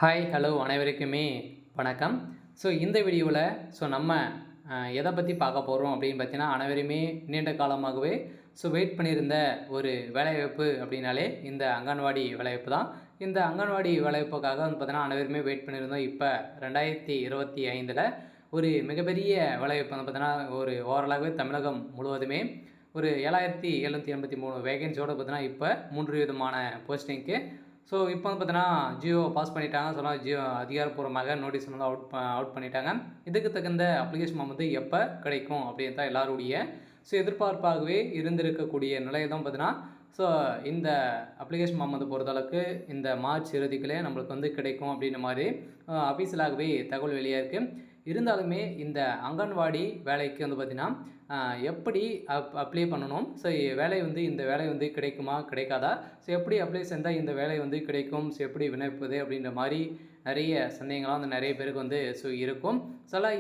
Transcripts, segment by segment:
Hi hello அனைவருக்குமே வணக்கம். இந்த வீடியோவில் நம்ம எதை பற்றி பார்க்க போகிறோம் அப்படின்னு பார்த்தீங்கன்னா, அனைவருமே நீண்ட காலமாகவே வெயிட் பண்ணியிருந்த ஒரு வேலைவாய்ப்பு அப்படின்னாலே இந்த அங்கன்வாடி வேலைவாய்ப்பு தான். இந்த அங்கன்வாடி வேலைவாய்ப்புக்காக பார்த்தீங்கன்னா அனைவருமே வெயிட் பண்ணியிருந்தோம். இப்போ 2025 ஒரு மிகப்பெரிய வேலைவாய்ப்பு பார்த்தீங்கன்னா, ஒரு ஓவராலாகவே தமிழகம் முழுவதுமே ஒரு 7783 வேகன்சியோடு பார்த்தீங்கன்னா இப்போ 3 விதமான போஸ்டிங்க்கு இப்போ பார்த்தீங்கன்னா ஜியோ பாஸ் பண்ணிட்டாங்க. ஜியோ அதிகாரப்பூர்வமாக நோட்டீஸ் அவுட் பண்ணிட்டாங்க. இதுக்கு தகுந்த அப்ளிகேஷன் ஃபார்ம் எப்போ கிடைக்கும் அப்படின்னு தான் எல்லாருடைய எதிர்பார்ப்பாகவே இருந்திருக்கக்கூடிய நிலையை தான் பார்த்தீங்கன்னா இந்த அப்ளிகேஷன் ஃபார்ம் பொறுத்தளவுக்கு இந்த மார்ச் இறுதிக்குள்ளே நம்மளுக்கு கிடைக்கும் அப்படின்ற மாதிரி அஃபீஷியலாகவே தகவல் வெளியாக இருக்குது. இருந்தாலுமே இந்த அங்கன்வாடி வேலைக்கு பார்த்திங்கன்னா எப்படி அப்ளை பண்ணணும், வேலை இந்த வேலை கிடைக்குமா கிடைக்காதா, எப்படி அப்ளை செஞ்சால் இந்த வேலை கிடைக்கும், எப்படி விண்ணப்பிப்பது அப்படின்ற மாதிரி நிறைய சந்தேகங்கள்லாம் நிறைய பேருக்கு இருக்கும்.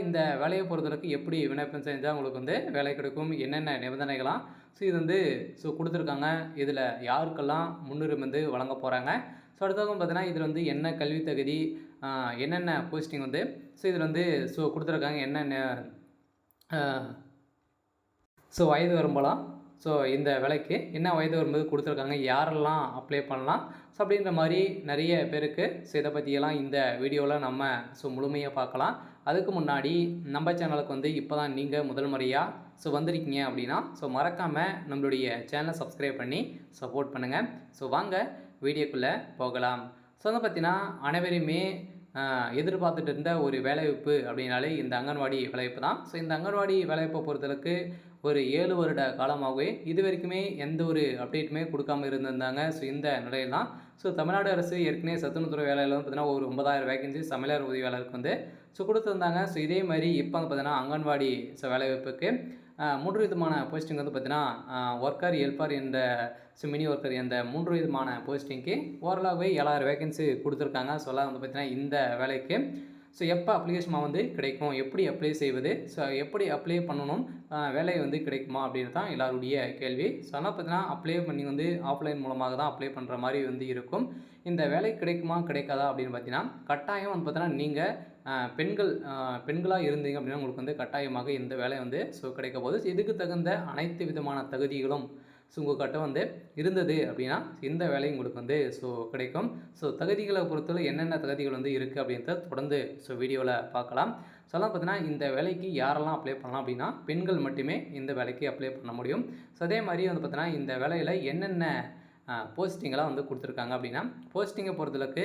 இந்த வேலையை பொறுத்தளவுக்கு எப்படி விண்ணப்பம் செஞ்சால் உங்களுக்கு வேலை கிடைக்கும், என்னென்ன நிபந்தனைகளாம் இது கொடுத்துருக்காங்க, இதில் யாருக்கெல்லாம் முன்னுரிமை வழங்க போகிறாங்க, அடுத்தவங்க பார்த்தீங்கன்னா இதில் என்ன கல்வி தகுதி, என்னென்ன போஸ்டிங் இதில் கொடுத்துருக்காங்க, என்னென்ன வயது வரம்பலாம், இந்த வேலைக்கு என்ன வயது வரும்போது கொடுத்துருக்காங்க, யாரெல்லாம் அப்ளை பண்ணலாம், அப்படின்ற மாதிரி நிறைய பேருக்கு இதை பற்றியெல்லாம் இந்த வீடியோவில் நம்ம முழுமையாக பார்க்கலாம். அதுக்கு முன்னாடி நம்ம சேனலுக்கு இப்போ தான் நீங்கள் முதல் முறையாக வந்திருக்கீங்க அப்படின்னா மறக்காமல் நம்மளுடைய சேனலை சப்ஸ்கிரைப் பண்ணி சப்போர்ட் பண்ணுங்கள். வாங்க வீடியோக்குள்ளே போகலாம். பார்த்தீங்கன்னா அனைவருமே எதிர்பார்த்துட்டு இருந்த ஒரு வேலைவாய்ப்பு அப்படின்னாலே இந்த அங்கன்வாடி வேலைவாய்ப்பு தான். இந்த அங்கன்வாடி வேலைவாய்ப்பை பொறுத்தளவுக்கு ஒரு 7 வருட காலமாகவே இது வரைக்குமே எந்த ஒரு அப்டேட்டுமே கொடுக்காமல் இருந்திருந்தாங்க. இந்த நிலையில் தான் தமிழ்நாடு அரசு ஏற்கனவே சத்துணவுத்துறை வேலையில் பார்த்தீங்கன்னா ஒரு 9000 வேகன்சி சமையலர் உதவியாளருக்கு கொடுத்துருந்தாங்க. இதே மாதிரி இப்போ பார்த்தீங்கன்னா அங்கன்வாடி வேலைவாய்ப்புக்கு 3 விதமான போஸ்டிங் பார்த்தீங்கன்னா ஒர்க்கர், ஹெல்ப்பர் என்ற மினி ஒர்க்கர் என்ற 3 விதமான போஸ்டிங்க்கு ஓரளவு 7000 வேகன்சி கொடுத்துருக்காங்க. பார்த்தீங்கன்னா இந்த வேலைக்கு எப்போ அப்ளிகேஷன் கிடைக்கும், எப்படி அப்ளை செய்வது, எப்படி அப்ளை பண்ணணும், வேலை கிடைக்குமா அப்படின்னு தான் எல்லாருடைய கேள்வி. ஆனால் பார்த்தீங்கன்னா அப்ளை பண்ணி ஆஃப்லைன் மூலமாக தான் அப்ளை பண்ணுற மாதிரி இருக்கும். இந்த வேலை கிடைக்குமா கிடைக்காதா அப்படின்னு பார்த்தீங்கன்னா கட்டாயம் பார்த்தீங்கன்னா நீங்கள் பெண்களாக இருந்தீங்க அப்படின்னா உங்களுக்கு கட்டாயமாக இந்த வேலை கிடைக்க போகுது. இதுக்கு தகுந்த அனைத்து விதமான தகுதிகளும் உங்கள்கிட்ட இருந்தது அப்படின்னா இந்த வேலை உங்களுக்கு கிடைக்கும். தகுதிகளை பொறுத்தவரை என்னென்ன தகுதிகள் இருக்குது அப்படின்றத தொடர்ந்து வீடியோவில் பார்க்கலாம். பார்த்தீங்கன்னா இந்த வேலைக்கு யாரெல்லாம் அப்ளை பண்ணலாம் அப்படின்னா பெண்கள் மட்டுமே இந்த வேலைக்கு அப்ளை பண்ண முடியும். அதே மாதிரி பார்த்தீங்கன்னா இந்த வேலையில் என்னென்ன போஸ்டிங்கெல்லாம் கொடுத்துருக்காங்க அப்படின்னா போஸ்டிங்கை பொறுத்தளவுக்கு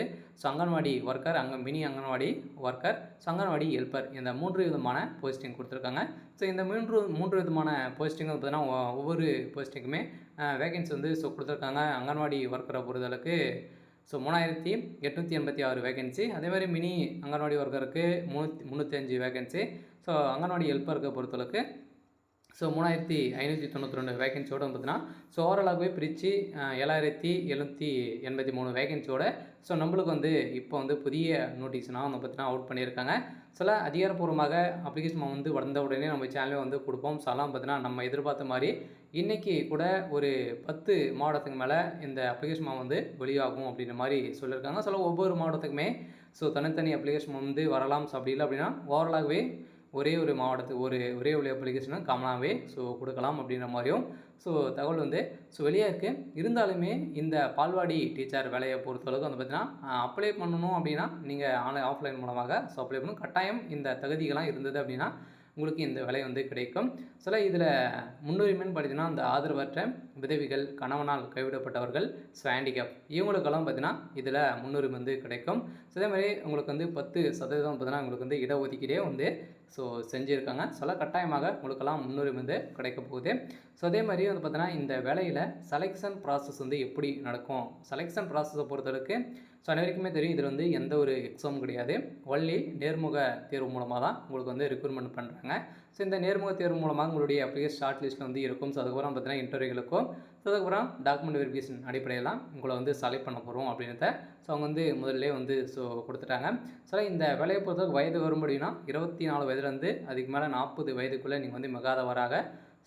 anganwadi worker, mini anganwadi worker, anganwadi helper இந்த 3 விதமான போஸ்டிங் கொடுத்துருக்காங்க. இந்த மூன்று விதமான போஸ்டிங் பார்த்தீங்கன்னா ஒவ்வொரு போஸ்டிங்குமே வேகன்சி கொடுத்துருக்காங்க. அங்கன்வாடி ஒர்க்கரை பொறுத்தளவுக்கு 3886 வேகன்சி. அதேமாதிரி மினி அங்கன்வாடி ஒர்க்கருக்கு 305 வேகன்சி. அங்கன்வாடி ஹெல்ப்பருக்கு பொறுத்தளவுக்கு 3592 வேகன்சியோடு பார்த்தீங்கன்னா ஓவராலாகவே பிரித்து 7783 வேகன்சியோட நம்மளுக்கு இப்போ புதிய நோட்டீஸ்னால் பார்த்தீங்கன்னா அவுட் பண்ணியிருக்காங்க. அதிகாரப்பூர்வமாக அப்ளிகேஷன் வந்த உடனே நம்ம சேனலே கொடுப்போம். பார்த்தீங்கன்னா நம்ம எதிர்பார்த்த மாதிரி இன்றைக்கி கூட ஒரு 10 மாவட்டத்துக்கு மேலே இந்த அப்ளிகேஷன் வெளியாகும் அப்படின்ற மாதிரி சொல்லியிருக்காங்க. ஒவ்வொரு மாவட்டத்துக்குமே தனித்தனி அப்ளிகேஷன் வரலாம். அப்படி இல்லை அப்படின்னா ஓவராலாகவே ஒரே ஒரு மாவட்டத்துக்கு ஒரே ஒரு அப்ளிகேஷனும் காமனாகவே கொடுக்கலாம் அப்படின்ற மாதிரியும் தகவல் வெளியாக இருக்குது. இருந்தாலுமே இந்த பால்வாடி டீச்சர் வேலையை பொறுத்தளவுக்கு பார்த்தீங்கன்னா அப்ளை பண்ணணும் அப்படின்னா நீங்கள் ஆஃப்லைன் மூலமாக அப்ளை பண்ணணும். கட்டாயம் இந்த தகுதிகள்லாம் இருந்தது அப்படின்னா உங்களுக்கு இந்த வேலை கிடைக்கும். இதில் முன்னுரிமைன்னு பார்த்தீங்கன்னா இந்த ஆதரவற்ற விதவிகள், கணவனால் கைவிடப்பட்டவர்கள், ஹேண்டிகேப் இவங்களுக்கெல்லாம் பார்த்தீங்கன்னா இதில் முன்னுரிமை கிடைக்கும். அதே மாதிரி உங்களுக்கு 10% பார்த்தீங்கன்னா உங்களுக்கு இடஒதுக்கீடே செஞ்சுருக்காங்க. கட்டாயமாக உங்களுக்கெல்லாம் முன்னுரிமை கிடைக்க போகுது. அதே மாதிரி பார்த்தீங்கன்னா இந்த வேலையில் செலெக்ஷன் ப்ராசஸ் எப்படி நடக்கும், செலெக்ஷன் ப்ராசஸை பொறுத்தவரைக்கு அனைவருக்குமே தெரியும். இதில் எந்த ஒரு எக்ஸாமும் கிடையாது. ஒன்லி நேர்முக தேர்வு மூலமாக தான் உங்களுக்கு ரெக்ரூட்மெண்ட் பண்ணுறாங்க. இந்த நேர்முக தேர்வு மூலமாக உங்களுடைய அப்ளிகேஷன் ஷார்ட் லிஸ்ட்டில் இருக்கும். அதுக்கப்புறம் பார்த்தீங்கன்னா இன்டர்வியூகளுக்கும் அதுக்கப்புறம் டாக்குமெண்ட் வெரிஃபிகேஷன் அடிப்படையில் உங்களை செலக்ட் பண்ண போகிறோம் அப்படின்றத அவங்க முதல்ல கொடுத்துட்டாங்க. இந்த வேலையை பொறுத்தவரைக்கும் வயது வரும்படினா 24 வயதுலேருந்து அதுக்கு மேலே 40 வயதுக்குள்ளே நீங்கள் மிகாதவராக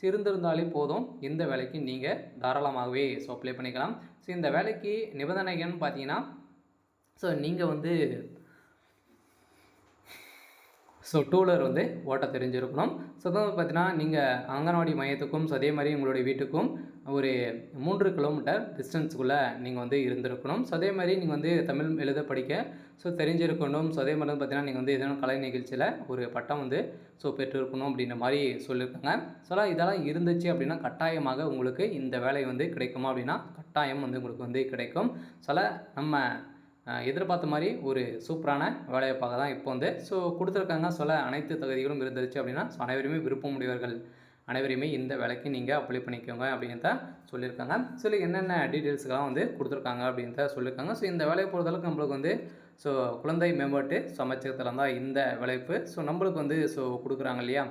இருந்திருந்தாலே போதும். இந்த வேலைக்கு நீங்கள் தாராளமாகவே அப்ளை பண்ணிக்கலாம். இந்த வேலைக்கு நிபந்தனைகள்னு பார்த்தீங்கன்னா ஸோ நீங்கள் வந்து டூ வீலர் வந்து ஓட்ட தெரிஞ்சிருக்கணும். ஸோ அதாவது பார்த்தீங்கன்னா, நீங்கள் அங்கன்வாடி மையத்துக்கும் அதே மாதிரி உங்களுடைய வீட்டுக்கும் ஒரு 3 கிலோமீட்டர் டிஸ்டன்ஸுக்குள்ளே நீங்கள் வந்து இருந்திருக்கணும். ஸோ அதே மாதிரி நீங்கள் வந்து தமிழ் எழுத படிக்க தெரிஞ்சிருக்கணும். ஸோ அதே மாதிரி வந்து பார்த்தீங்கன்னா, நீங்கள் வந்து ஏதேனும் கலை நிகழ்ச்சியில் ஒரு பட்டம் வந்து பெற்றிருக்கணும் அப்படின்ற மாதிரி சொல்லியிருக்காங்க. ஸோ இதெல்லாம் இருந்துச்சு அப்படின்னா கட்டாயமாக உங்களுக்கு இந்த வேலை வந்து கிடைக்குமா அப்படின்னா கட்டாயம் வந்து உங்களுக்கு வந்து கிடைக்கும். நம்ம எதிர்பார்த்த மாதிரி ஒரு சூப்பரான வேலைவாய்ப்பாக தான் இப்போ வந்து கொடுத்துருக்காங்க. அனைத்து தகுதிகளும் இருந்துருச்சு அப்படின்னா அனைவருமே விருப்பமுடையவர்கள் அனைவரையுமே இந்த வேலைக்கு நீங்கள் அப்ளை பண்ணிக்கோங்க அப்படின்னு தான் சொல்லியிருக்காங்க. என்னென்ன டீட்டெயில்ஸ்லாம் வந்து கொடுத்துருக்காங்க அப்படின்னு தான் சொல்லியிருக்காங்க. இந்த வேலையை பொறுத்தளவுக்கு நம்மளுக்கு வந்து குழந்தை மேம்பாட்டு அமைச்சகத்தில் தான் இந்த வேலைப்பு நம்மளுக்கு வந்து கொடுக்குறாங்க இல்லையா.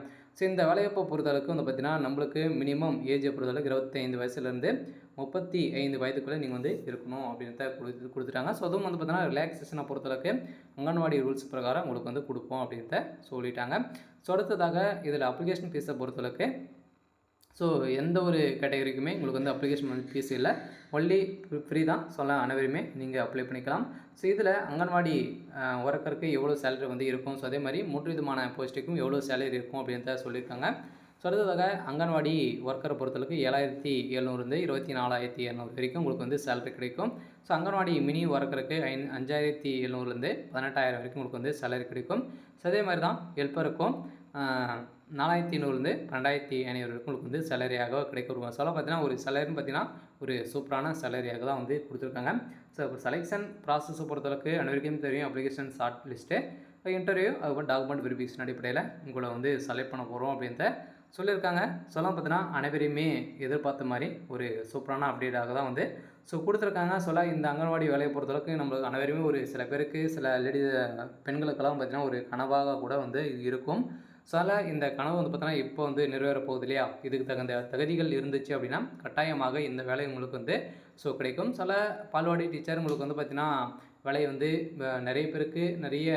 இந்த வேலைவாய்ப்பை பொறுத்தளவுக்கு வந்து பார்த்திங்கன்னா நம்மளுக்கு மினிமம் ஏஜை பொறுத்தளவுக்கு 25 வயசுலேருந்து 35 வயதுக்குள்ளே நீங்கள் வந்து இருக்கணும் அப்படின்னு தான் கொடுத்துட்டாங்க. அதுவும் வந்து பார்த்தீங்கன்னா ரிலாக்ஸேஷனை பொறுத்தளவுக்கு அங்கன்வாடி ரூல்ஸ் பிரகாரம் உங்களுக்கு வந்து கொடுப்போம் அப்படின்ட்டு சொல்லிட்டாங்க. அடுத்ததாக இதில் அப்ளிகேஷன் ஃபீஸை பொறுத்தளவுக்கு எந்த ஒரு கேட்டகரிக்குமே உங்களுக்கு வந்து அப்ளிகேஷன் ஃபீஸ் இல்லை, ஒன்லி ஃப்ரீ தான். அனைவருமே நீங்கள் அப்ளை பண்ணிக்கலாம். இதில் அங்கன்வாடி ஒர்க்கருக்கு எவ்வளோ சேலரி வந்து இருக்கும், அதே மாதிரி 3 விதமான போஸ்ட்டுக்கும் எவ்வளோ சேலரி இருக்கும் அப்படின்னு தான் சொல்லியிருக்காங்க. அடுத்ததாக அங்கன்வாடி ஒர்க்கரை பொறுத்தளவுக்கு 7,700 24,200 வரைக்கும் உங்களுக்கு வந்து சேலரி கிடைக்கும். அங்கன்வாடி மினி ஒர்க்கருக்கு 5,700 18,000 வரைக்கும் உங்களுக்கு வந்து சேலரி கிடைக்கும். அதே மாதிரி தான் ஹெல்ப்பருக்கும் 4,500 2,500 வரைக்கும் உங்களுக்கு வந்து சேலரியாக கிடைக்கும். பார்த்தீங்கன்னா ஒரு சேலரின்னு பார்த்தீங்கன்னா ஒரு சூப்பரான சேலரியாக தான் வந்து கொடுத்துருக்காங்க. இப்போ செலெக்ஷன் ப்ராசஸை பொறுத்தளவுக்கு அனைவருக்கும் தெரியும், அப்ளிகேஷன் ஷார்ட் லிஸ்ட்டு, இன்டர்வியூ, அதுக்கப்புறம் டாக்குமெண்ட் வெரிஃபிகேஷன் அடிப்படையில் உங்களை வந்து செலக்ட் பண்ண போகிறோம் அப்படின்ட்டு சொல்லியிருக்காங்க. பார்த்தீங்கன்னா அனைவரையுமே எதிர்பார்த்த மாதிரி ஒரு சூப்பரான அப்டேட்டாக தான் வந்து கொடுத்துருக்காங்க. இந்த அங்கன்வாடி வேலையை பொறுத்தளவுக்கு நம்மளுக்கு அனைவருமே ஒரு சில பேருக்கு சில பெண்களுக்கெல்லாம் பார்த்திங்கன்னா ஒரு கனவாக கூட வந்து இருக்கும். இந்த கனவு வந்து பார்த்தோன்னா இப்போ வந்து நிறைவேற போகுது இல்லையா. இதுக்கு தகுந்த தகுதிகள் இருந்துச்சு அப்படின்னா கட்டாயமாக இந்த வேலை உங்களுக்கு வந்து கிடைக்கும். பால்வாடி டீச்சர் உங்களுக்கு வந்து பார்த்திங்கன்னா வேலை வந்து நிறைய பேருக்கு நிறைய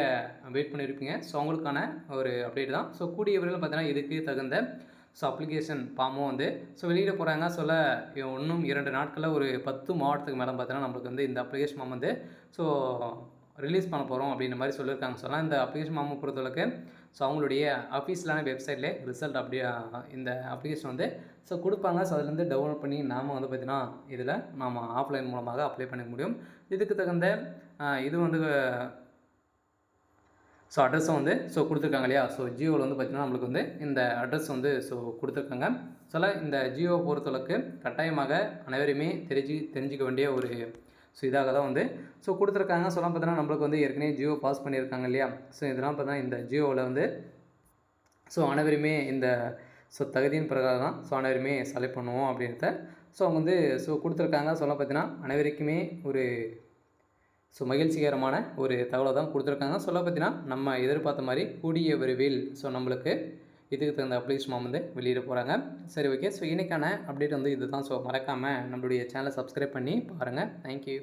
வெயிட் பண்ணியிருப்பீங்க. அவங்களுக்கான ஒரு அப்டேட் தான். கூடிய விரைவில் பார்த்தீங்கன்னா இதுக்கு தகுந்த அப்ளிகேஷன் ஃபார்மும் வந்து வெளியிட போகிறாங்க. இன்னும் 2 நாட்களில் ஒரு 10 மாவட்டத்துக்கு மேலே பார்த்தீங்கன்னா நம்மளுக்கு வந்து இந்த அப்ளிகேஷன் ஃபார்ம் வந்து ரிலீஸ் பண்ண போகிறோம் அப்படின்ற மாதிரி சொல்லியிருக்காங்க. இந்த அப்ளிகேஷன் ஃபார்மை பொறுத்தளவுக்கு அவங்களுடைய அஃபீஷியலான வெப்சைட்லேயே ரிசல்ட் அப்படியே இந்த அப்ளிகேஷன் வந்து கொடுப்பாங்க. அதுலேருந்து டவுன்லோட் பண்ணி நாம் வந்து பார்த்திங்கன்னா இதில் நாம் ஆஃப்லைன் மூலமாக அப்ளை பண்ணிக்க முடியும். இதுக்கு தகுந்த இது வந்து அட்ரஸும் வந்து கொடுத்துருக்காங்க இல்லையா. ஜியோவில் வந்து பார்த்திங்கன்னா நம்மளுக்கு வந்து இந்த அட்ரஸ் வந்து கொடுத்துருக்காங்க. இந்த ஜியோவை பொறுத்தளவுக்கு கட்டாயமாக அனைவருமே தெரிஞ்சிக்க வேண்டிய ஒரு இதாக தான் வந்து கொடுத்துருக்காங்க. பார்த்தீங்கன்னா நம்மளுக்கு வந்து ஏற்கனவே ஜியோ பாஸ் பண்ணியிருக்காங்க இல்லையா. இதெல்லாம் பார்த்தீங்கன்னா இந்த ஜியோவில் வந்து அனைவருமே இந்த தகுதியின் பிரகாரம் தான் அனைவருமே செலக்ட் பண்ணுவோம் அப்படின்றத அவங்க வந்து கொடுத்துருக்காங்க. பார்த்தீங்கன்னா அனைவருக்குமே ஒரு மகிழ்ச்சிகரமான ஒரு தகவலை தான் கொடுத்துருக்காங்க. பார்த்தீங்கன்னா நம்ம எதிர்பார்த்த மாதிரி கூடிய விரைவில் நம்மளுக்கு இதுக்கு தகுந்த அப்ளிகேஷன் ஃபார்ம் வந்து வெளியிட போகிறாங்க. சரி, ஓகே. இன்றைக்கான அப்டேட் வந்து இது தான். மறக்காமல் நம்மளுடைய சேனலை சப்ஸ்கிரைப் பண்ணி பாருங்கள். தேங்க்யூ.